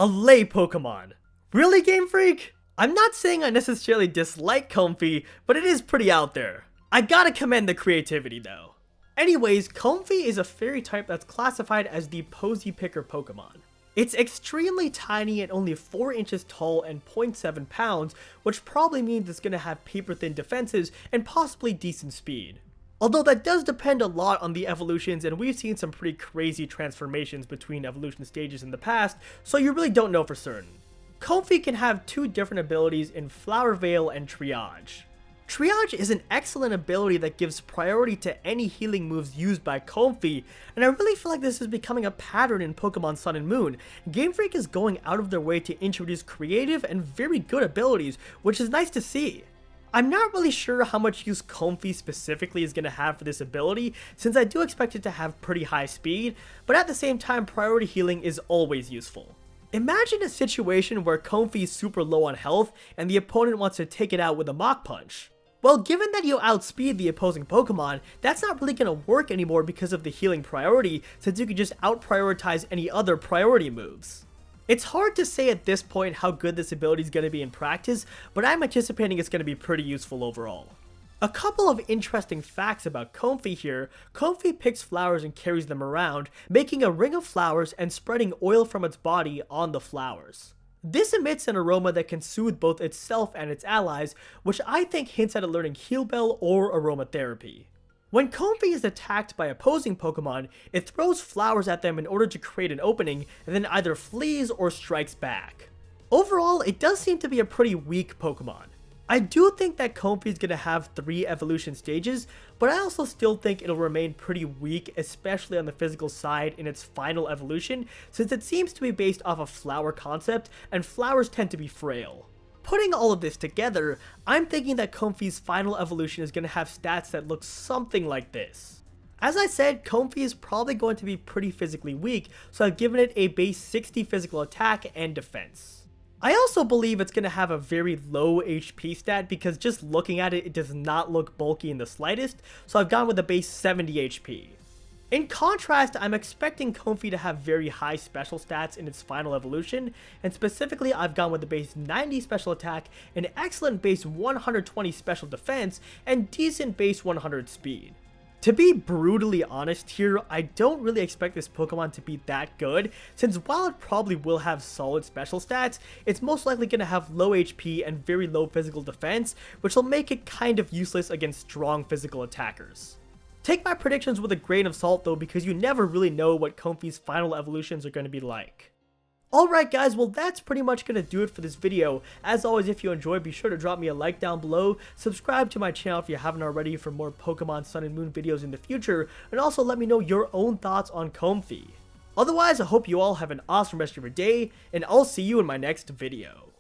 A lay Pokemon. Really, Game Freak? I'm not saying I necessarily dislike Comfey, but it is pretty out there. I gotta commend the creativity though. Anyways, Comfey is a fairy type that's classified as the Posy Picker Pokemon. It's extremely tiny and only 4 inches tall and 0.7 pounds, which probably means it's gonna have paper thin defenses and possibly decent speed. Although that does depend a lot on the evolutions, and we've seen some pretty crazy transformations between evolution stages in the past, so you really don't know for certain. Comfey can have 2 different abilities in Flower Veil and Triage. Triage is an excellent ability that gives priority to any healing moves used by Comfey, and I really feel like this is becoming a pattern in Pokemon Sun and Moon. Game Freak is going out of their way to introduce creative and very good abilities, which is nice to see. I'm not really sure how much use Comfey specifically is going to have for this ability, since I do expect it to have pretty high speed, but at the same time priority healing is always useful. Imagine a situation where Comfey is super low on health and the opponent wants to take it out with a Mach Punch. Well, given that you outspeed the opposing Pokemon, that's not really going to work anymore because of the healing priority, since you can just out-prioritize any other priority moves. It's hard to say at this point how good this ability is going to be in practice, but I'm anticipating it's going to be pretty useful overall. A couple of interesting facts about Comfey here. Comfey picks flowers and carries them around, making a ring of flowers and spreading oil from its body on the flowers. This emits an aroma that can soothe both itself and its allies, which I think hints at it learning Heal Bell or aromatherapy. When Comfey is attacked by opposing Pokemon, it throws flowers at them in order to create an opening, and then either flees or strikes back. Overall, it does seem to be a pretty weak Pokemon. I do think that Comfey is going to have 3 evolution stages, but I also still think it'll remain pretty weak, especially on the physical side in its final evolution, since it seems to be based off a flower concept, and flowers tend to be frail. Putting all of this together, I'm thinking that Comfey's final evolution is going to have stats that look something like this. As I said, Comfey is probably going to be pretty physically weak, so I've given it a base 60 physical attack and defense. I also believe it's going to have a very low HP stat because just looking at it, it does not look bulky in the slightest, so I've gone with a base 70 HP. In contrast, I'm expecting Comfey to have very high special stats in its final evolution, and specifically I've gone with the base 90 special attack, an excellent base 120 special defense, and decent base 100 speed. To be brutally honest here, I don't really expect this Pokemon to be that good, since while it probably will have solid special stats, it's most likely going to have low HP and very low physical defense, which will make it kind of useless against strong physical attackers. Take my predictions with a grain of salt though, because you never really know what Comfey's final evolutions are going to be like. Alright guys, well that's pretty much going to do it for this video. As always, if you enjoyed, be sure to drop me a like down below, subscribe to my channel if you haven't already for more Pokemon Sun and Moon videos in the future, and also let me know your own thoughts on Comfey. Otherwise, I hope you all have an awesome rest of your day, and I'll see you in my next video.